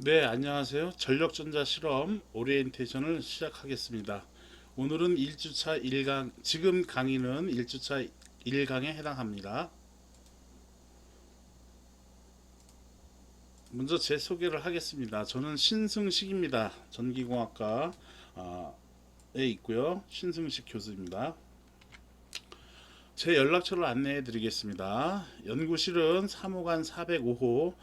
네, 안녕하세요. 전력전자 실험 오리엔테이션을 시작하겠습니다. 오늘은 1주차 1강, 지금 강의는 1주차 1강에 해당합니다. 먼저 제 소개를 하겠습니다. 저는 신승식입니다. 전기공학과에 있고요. 신승식 교수입니다. 제 연락처를 안내해 드리겠습니다. 연구실은 3호관 405호,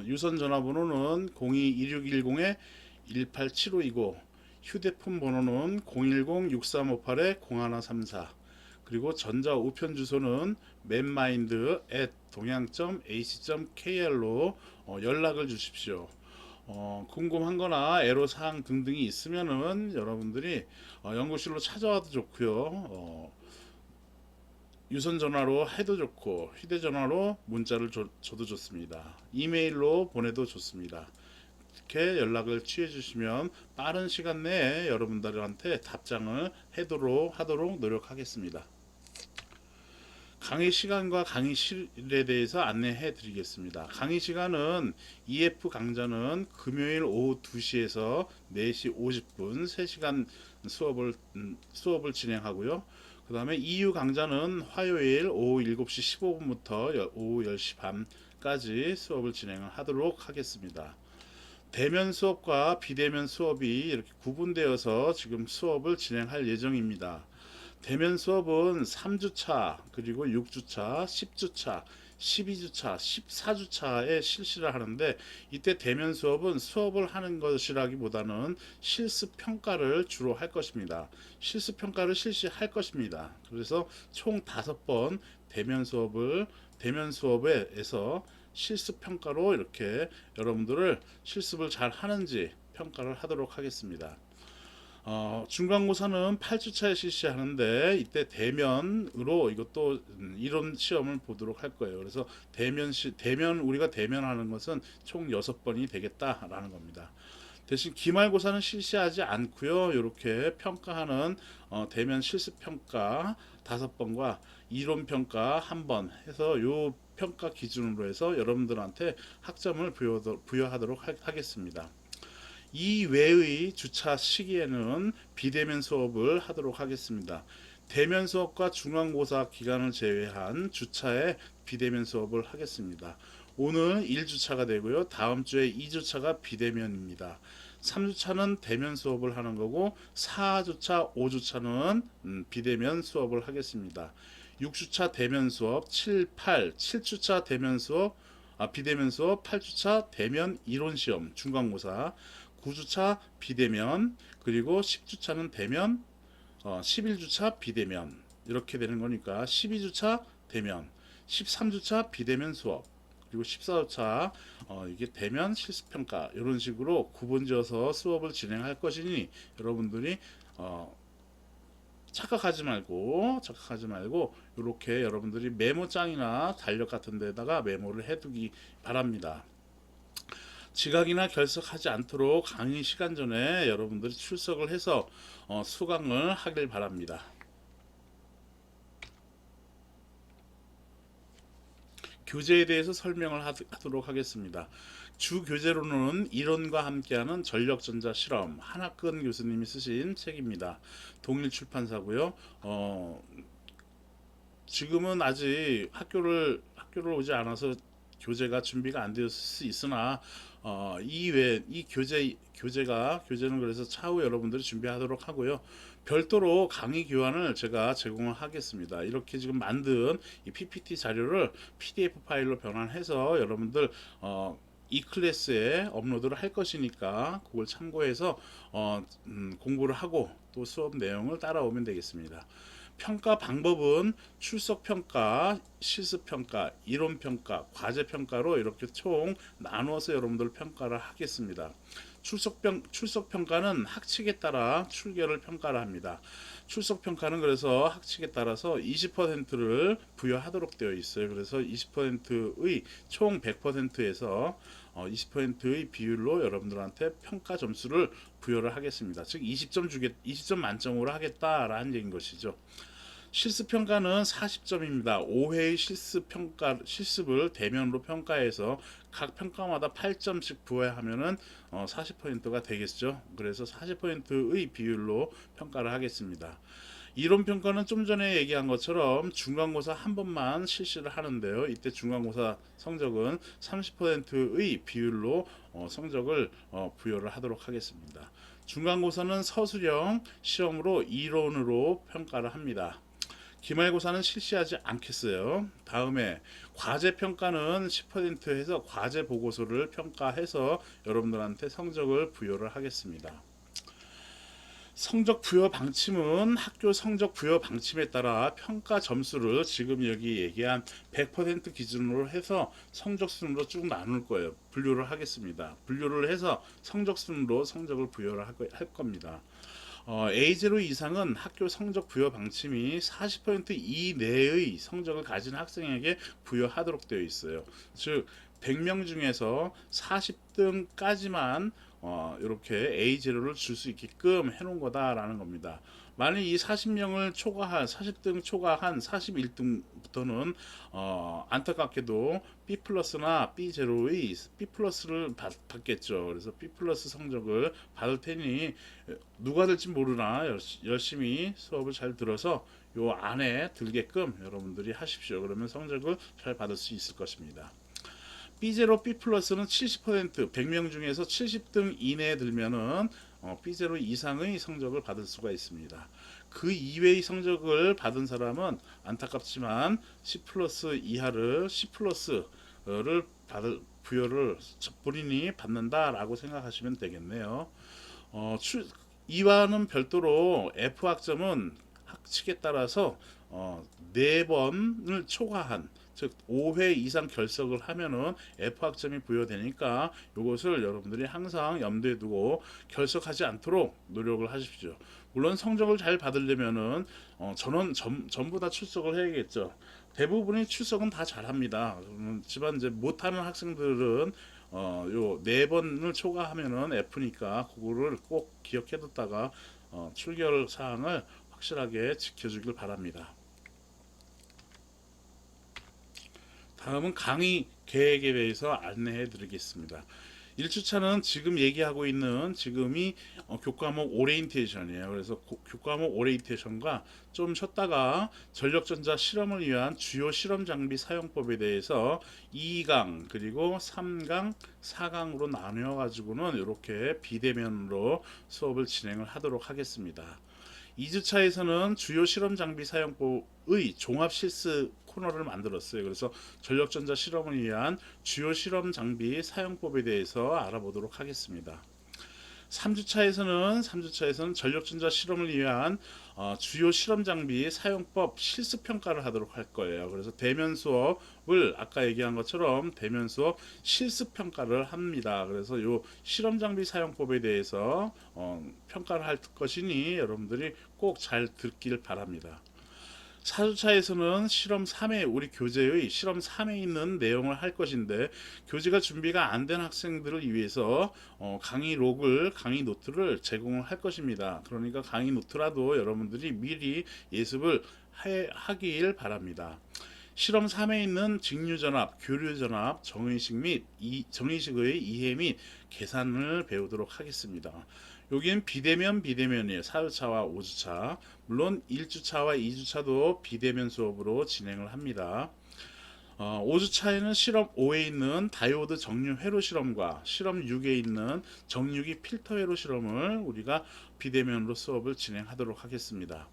유선 전화번호는 02-2610-18752고, 휴대폰 번호는 010-6358-0134, 그리고 전자 우편 주소는 mmind@동양.ac.kr로 연락을 주십시오. 궁금한 거나 애로사항 등등이 있으면은 여러분들이 연구실로 찾아와도 좋고요. 유선 전화로 해도 좋고 휴대전화로 문자를 줘도 좋습니다. 이메일로 보내도 좋습니다. 이렇게 연락을 취해 주시면 빠른 시간 내에 여러분들한테 답장을 하도록 노력하겠습니다. 강의 시간과 강의실에 대해서 안내해 드리겠습니다. 강의 시간은 EF 강좌는 금요일 오후 2시에서 4시 50분 3시간 수업을 진행하고요. 그 다음에 EU 강좌는 화요일 오후 7시 15분부터 오후 10시 반까지 수업을 진행하도록 하겠습니다. 대면 수업과 비대면 수업이 이렇게 구분되어서 지금 수업을 진행할 예정입니다. 대면 수업은 3주차, 그리고 6주차, 10주차, 12주차, 14주차에 실시를 하는데, 이때 대면 수업은 수업을 하는 것이라기보다는 실습 평가를 주로 할 것입니다. 실습 평가를 실시할 것입니다. 그래서 총 5번 대면 수업에서 실습 평가로 이렇게 여러분들을 실습을 잘 하는지 평가를 하도록 하겠습니다. 중간고사는 8주차에 실시하는데, 이때 대면으로 이것도 이론 시험을 보도록 할 거예요. 그래서 우리가 대면하는 것은 총 6번이 되겠다라는 겁니다. 대신 기말고사는 실시하지 않고요. 이렇게 평가하는 대면 실습 평가 5번과 이론 평가 1번 해서 요 평가 기준으로 해서 여러분들한테 학점을 부여하도록 하겠습니다. 이 외의 주차 시기에는 비대면 수업을 하도록 하겠습니다. 대면 수업과 중간고사 기간을 제외한 주차에 비대면 수업을 하겠습니다. 오늘 1주차가 되고요. 다음 주에 2주차가 비대면입니다. 3주차는 대면 수업을 하는 거고, 4주차, 5주차는 비대면 수업을 하겠습니다. 6주차 대면 수업, 7주차 대면 수업, 비대면 수업, 8주차 대면 이론 시험, 중간고사, 9주차 비대면, 그리고 10주차는 대면, 11주차 비대면, 이렇게 되는 거니까 12주차 대면, 13주차 비대면 수업, 그리고 14주차 이게 대면 실습평가, 이런 식으로 구분지어서 수업을 진행할 것이니 여러분들이 착각하지 말고 이렇게 여러분들이 메모장이나 달력 같은 데다가 메모를 해두기 바랍니다. 지각이나 결석하지 않도록 강의 시간 전에 여러분들이 출석을 해서 수강을 하길 바랍니다. 교재에 대해서 설명을 하도록 하겠습니다. 주 교재로는 이론과 함께하는 전력전자 실험, 한학근 교수님이 쓰신 책입니다. 동일 출판사고요. 지금은 아직 학교를 오지 않아서 교재가 준비가 안 되었을 수 있으나, 이 교재는 그래서 차후 여러분들이 준비하도록 하고요. 별도로 강의 교환을 제가 제공을 하겠습니다. 이렇게 지금 만든 이 PPT 자료를 PDF 파일로 변환해서 여러분들 이 클래스에 업로드를 할 것이니까 그걸 참고해서 공부를 하고 또 수업 내용을 따라오면 되겠습니다. 평가 방법은 출석평가, 실습평가, 이론평가, 과제평가로 이렇게 총 나누어서 여러분들 평가를 하겠습니다. 출석평가는 학칙에 따라 출결을 평가를 합니다. 출석평가는 그래서 학칙에 따라서 20%를 부여하도록 되어 있어요. 그래서 20%의 총 100%에서 20%의 비율로 여러분들한테 평가 점수를 부여를 하겠습니다. 즉 20점 만점으로 하겠다라는 얘기인 것이죠. 실습평가는 40점입니다. 5회의 실습을 대면으로 평가해서 각 평가마다 8점씩 부여하면은 40%가 되겠죠. 그래서 40%의 비율로 평가를 하겠습니다. 이론 평가는 좀 전에 얘기한 것처럼 중간고사 한 번만 실시를 하는데요. 이때 중간고사 성적은 30%의 비율로 성적을 부여를 하도록 하겠습니다. 중간고사는 서술형 시험으로 이론으로 평가를 합니다. 기말고사는 실시하지 않겠어요. 다음에 과제 평가는 10% 해서 과제 보고서를 평가해서 여러분들한테 성적을 부여를 하겠습니다. 성적 부여 방침은 학교 성적 부여 방침에 따라 평가 점수를 지금 여기 얘기한 100% 기준으로 해서 성적 순으로 쭉 나눌 거예요. 분류를 하겠습니다. 분류를 해서 성적 순으로 성적을 부여를 할 겁니다. A0 이상은 학교 성적 부여 방침이 40% 이내의 성적을 가진 학생에게 부여하도록 되어 있어요. 즉 100명 중에서 40등까지만 이렇게 A0를 줄 수 있게끔 해놓은 거다라는 겁니다. 만약 이 40명을 초과한 40등 초과한 41등부터는 안타깝게도 B 플러스나 B0의 B 플러스를 받겠죠. 그래서 B 플러스 성적을 받을 테니 누가 될지 모르나 열심히 수업을 잘 들어서 요 안에 들게끔 여러분들이 하십시오. 그러면 성적을 잘 받을 수 있을 것입니다. B0, B 플러스는 70%, 100명 중에서 70등 이내에 들면은 B0 이상의 성적을 받을 수가 있습니다. 그 이외의 성적을 받은 사람은 안타깝지만 C 플러스 이하를 C 플러스를 부여를 본인이 받는다라고 생각하시면 되겠네요. 이와는 별도로 F 학점은 학칙에 따라서 4번을 초과한 즉 5회 이상 결석을 하면은 F 학점이 부여되니까 이것을 여러분들이 항상 염두에 두고 결석하지 않도록 노력을 하십시오. 물론 성적을 잘 받으려면은 전원 전부 다 출석을 해야겠죠. 대부분의 출석은 다 잘합니다. 하지만 이제 못하는 학생들은 요 4번을 초과하면은 F니까 그거를 꼭 기억해뒀다가 출결 사항을 확실하게 지켜주길 바랍니다. 다음은 강의 계획에 대해서 안내해 드리겠습니다. 1주차는 지금 얘기하고 있는 지금이 교과목 오리엔테이션이에요. 그래서 교과목 오리엔테이션과 좀 쉬었다가 전력전자 실험을 위한 주요 실험 장비 사용법에 대해서 2강 그리고 3강, 4강으로 나누어 가지고는 이렇게 비대면으로 수업을 진행을 하도록 하겠습니다. 2주차에서는 주요 실험 장비 사용법의 종합 실습 코너를 만들었어요. 그래서 전력전자 실험을 위한 주요 실험 장비 사용법에 대해서 알아보도록 하겠습니다. 3주차에서는 전력전자 실험을 위한 주요 실험 장비 사용법 실습 평가를 하도록 할 거예요. 그래서 대면 수업을 아까 얘기한 것처럼 대면 수업 실습 평가를 합니다. 그래서 요 실험 장비 사용법에 대해서 평가를 할 것이니 여러분들이 꼭 잘 듣길 바랍니다. 4주차에서는 실험 3회 우리 교재의 실험 3회 있는 내용을 할 것인데 교재가 준비가 안 된 학생들을 위해서 강의 록을 강의 노트를 제공을 할 것입니다. 그러니까 강의 노트라도 여러분들이 미리 예습을 하길 바랍니다. 실험 3에 있는 직류전압, 교류전압, 정의식 및 정의식의 이해 및 계산을 배우도록 하겠습니다. 여기는 비대면이에요. 4주차와 5주차. 물론 1주차와 2주차도 비대면 수업으로 진행을 합니다. 5주차에는 실험 5에 있는 다이오드 정류 회로 실험과 실험 6에 있는 정유기 필터 회로 실험을 우리가 비대면으로 수업을 진행하도록 하겠습니다.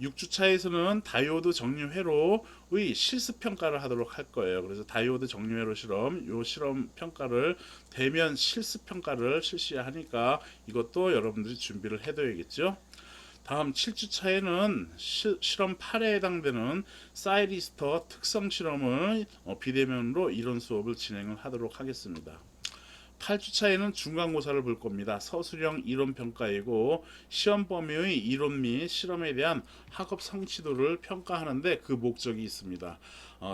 6주차에서는 다이오드 정류 회로의 실습 평가를 하도록 할 거예요. 그래서 다이오드 정류 회로 실험, 요 실험 평가를 대면 실습 평가를 실시하니까 이것도 여러분들이 준비를 해둬야겠죠. 다음 7주차에는 실험 8에 해당되는 사이리스터 특성 실험을 비대면으로 이론 수업을 진행을 하도록 하겠습니다. 8주차에는 중간고사를 볼 겁니다. 서술형 이론평가이고 시험 범위의 이론 및 실험에 대한 학업 성취도를 평가하는데 그 목적이 있습니다.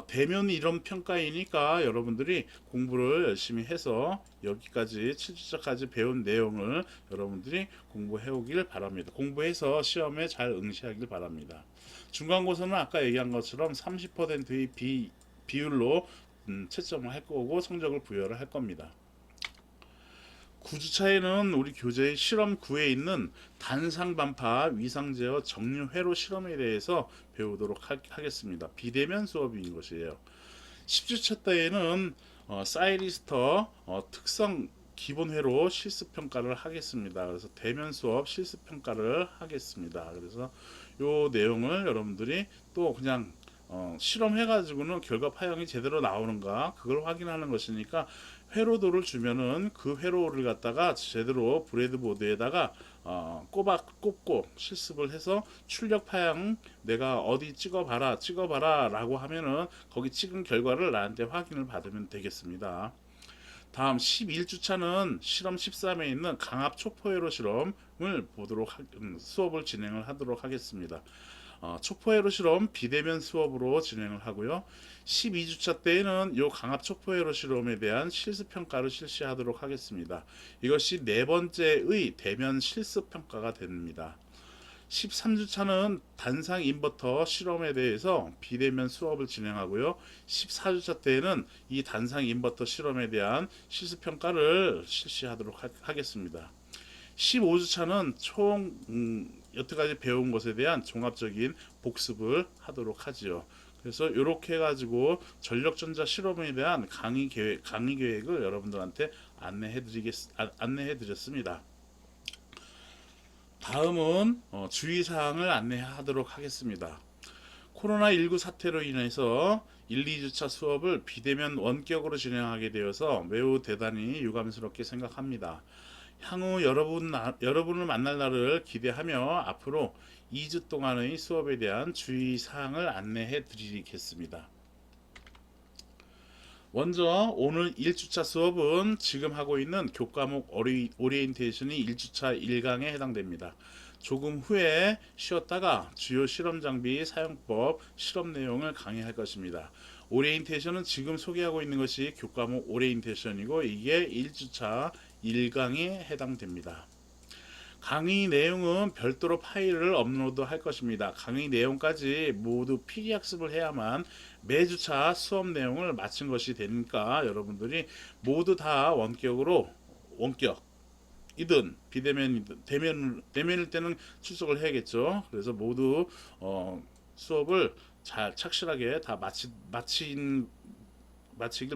대면 이론평가이니까 여러분들이 공부를 열심히 해서 여기까지 7주차까지 배운 내용을 여러분들이 공부해 오길 바랍니다. 공부해서 시험에 잘 응시하길 바랍니다. 중간고사는 아까 얘기한 것처럼 30%의 비율로 채점을 할 거고 성적을 부여를 할 겁니다. 9주차에는 우리 교재의 실험 9에 있는 단상반파 위상제어 정류 회로 실험에 대해서 배우도록 하겠습니다. 비대면 수업인 것이에요. 10주차 때에는 사이리스터 특성 기본회로 실습평가를 하겠습니다. 그래서 대면 수업 실습평가를 하겠습니다. 그래서 요 내용을 여러분들이 또 그냥 실험해가지고는 결과 파형이 제대로 나오는가 그걸 확인하는 것이니까 회로도를 주면은 그 회로를 갖다가 제대로 브레드보드에다가 꼽고 실습을 해서 출력 파형 내가 어디 찍어봐라 라고 하면은 거기 찍은 결과를 나한테 확인을 받으면 되겠습니다. 다음 11주차는 실험 13에 있는 강압 초포회로 실험을 수업을 진행을 하도록 하겠습니다. 초포회로 실험 비대면 수업으로 진행을 하고요. 12주차 때에는 이 강압 초포회로 실험에 대한 실습평가를 실시하도록 하겠습니다. 이것이 네 번째의 대면 실습평가가 됩니다. 13주차는 단상 인버터 실험에 대해서 비대면 수업을 진행하고요. 14주차 때에는 이 단상 인버터 실험에 대한 실습평가를 실시하도록 하겠습니다. 15주차는 총 여태까지 배운 것에 대한 종합적인 복습을 하도록 하지요. 그래서 이렇게 해가지고 전력전자 실험에 대한 강의 계획을 여러분들한테 안내해드렸습니다. 다음은 주의사항을 안내하도록 하겠습니다. 코로나19 사태로 인해서 1, 2주차 수업을 비대면 원격으로 진행하게 되어서 매우 대단히 유감스럽게 생각합니다. 향후 여러분을 만날 날을 기대하며 앞으로 2주 동안의 수업에 대한 주의사항을 안내해 드리겠습니다. 먼저 오늘 1주차 수업은 지금 하고 있는 교과목 오리엔테이션이 1주차 1강에 해당됩니다. 조금 후에 쉬었다가 주요 실험 장비 사용법 실험 내용을 강의할 것입니다. 오리엔테이션은 지금 소개하고 있는 것이 교과목 오리엔테이션이고 이게 1주차 1강에 해당됩니다. 강의 내용은 별도로 파일을 업로드 할 것입니다. 강의 내용까지 모두 필기학습을 해야만 매주차 수업 내용을 마친 것이 되니까 여러분들이 모두 다 원격이든 비대면이든 대면일 때는 출석을 해야겠죠. 그래서 모두 수업을 잘 착실하게 다 마치길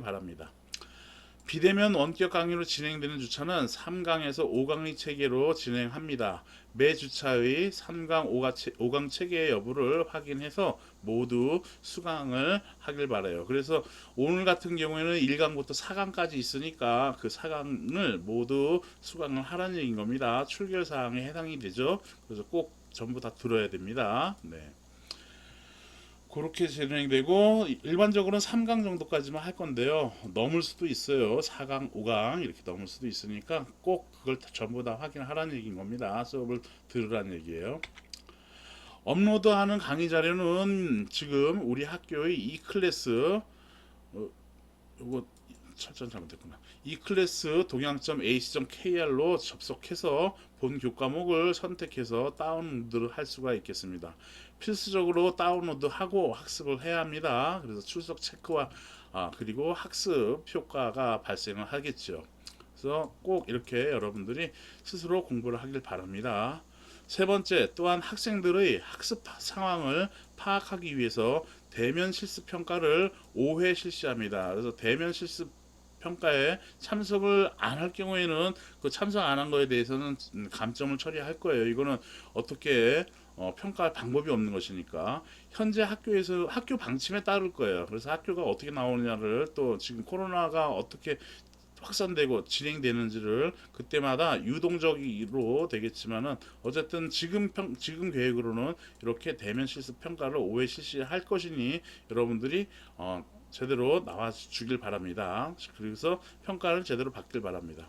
바랍니다. 비대면 원격 강의로 진행되는 주차는 3강에서 5강의 체계로 진행합니다. 매 주차의 3강, 5강 체계의 여부를 확인해서 모두 수강을 하길 바라요. 그래서 오늘 같은 경우에는 1강부터 4강까지 있으니까 그 4강을 모두 수강을 하라는 얘기인 겁니다. 출결 사항에 해당이 되죠. 그래서 꼭 전부 다 들어야 됩니다. 네. 그렇게 진행되고 일반적으로는 3강 정도까지만 할 건데요. 넘을 수도 있어요. 4강, 5강 이렇게 넘을 수도 있으니까 꼭 그걸 전부 다 확인하라는 얘기인 겁니다. 수업을 들으라는 얘기예요. 업로드하는 강의 자료는 지금 우리 학교의 e클래스 요거 철전 잘못됐구나. e클래스 동양.ac.kr로 접속해서 본 교과목을 선택해서 다운로드를 할 수가 있겠습니다. 필수적으로 다운로드하고 학습을 해야 합니다. 그래서 출석 체크와 그리고 학습 효과가 발생을 하겠죠. 그래서 꼭 이렇게 여러분들이 스스로 공부를 하길 바랍니다. 세 번째, 또한 학생들의 학습 상황을 파악하기 위해서 대면 실습 평가를 5회 실시합니다. 그래서 대면 실습 평가에 참석을 안 할 경우에는 그 참석 안 한 거에 대해서는 감점을 처리할 거예요. 이거는 어떻게 평가할 방법이 없는 것이니까 현재 학교에서 학교 방침에 따를 거예요. 그래서 학교가 어떻게 나오느냐를 또 지금 코로나가 어떻게 확산되고 진행되는지를 그때마다 유동적으로 되겠지만은 어쨌든 지금 계획으로는 이렇게 대면 실습 평가를 5회 실시할 것이니 여러분들이 제대로 나와 주길 바랍니다. 그래서 평가를 제대로 받길 바랍니다.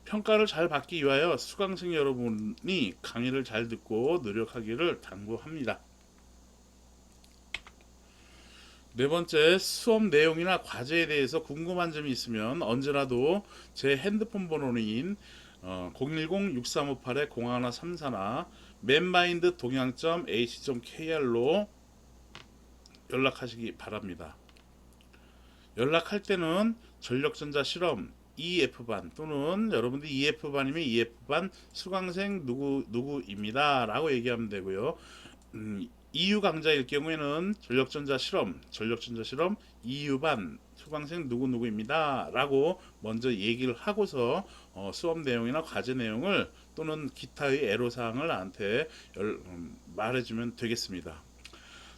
평가를 잘 받기 위하여 수강생 여러분이 강의를 잘 듣고 노력하기를 당부합니다. 네 번째, 수업 내용이나 과제에 대해서 궁금한 점이 있으면 언제라도 제 핸드폰 번호인 010-6358-0134나 맨마인드 동향점 ac.kr로 연락하시기 바랍니다. 연락할 때는 전력전자 실험 EF반 또는 여러분들이 EF반이면 EF반 수강생 누구입니다 라고 얘기하면 되고요. EU 강좌일 경우에는 전력전자 실험 EU반 수강생 누구입니다 라고 먼저 얘기를 하고서 수업 내용이나 과제 내용을 또는 기타의 애로사항을 나한테 말해주면 되겠습니다.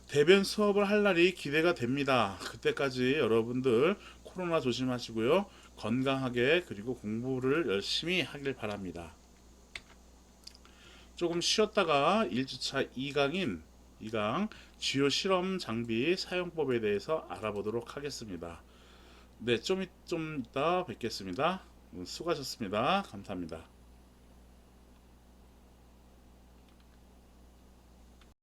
대변 수업을 할 날이 기대가 됩니다. 그때까지 여러분들 코로나 조심하시고요. 건강하게 그리고 공부를 열심히 하길 바랍니다. 조금 쉬었다가 1주차 2강인 2강 주요 실험 장비 사용법에 대해서 알아보도록 하겠습니다. 네, 좀 이따 뵙겠습니다. 수고하셨습니다. 감사합니다.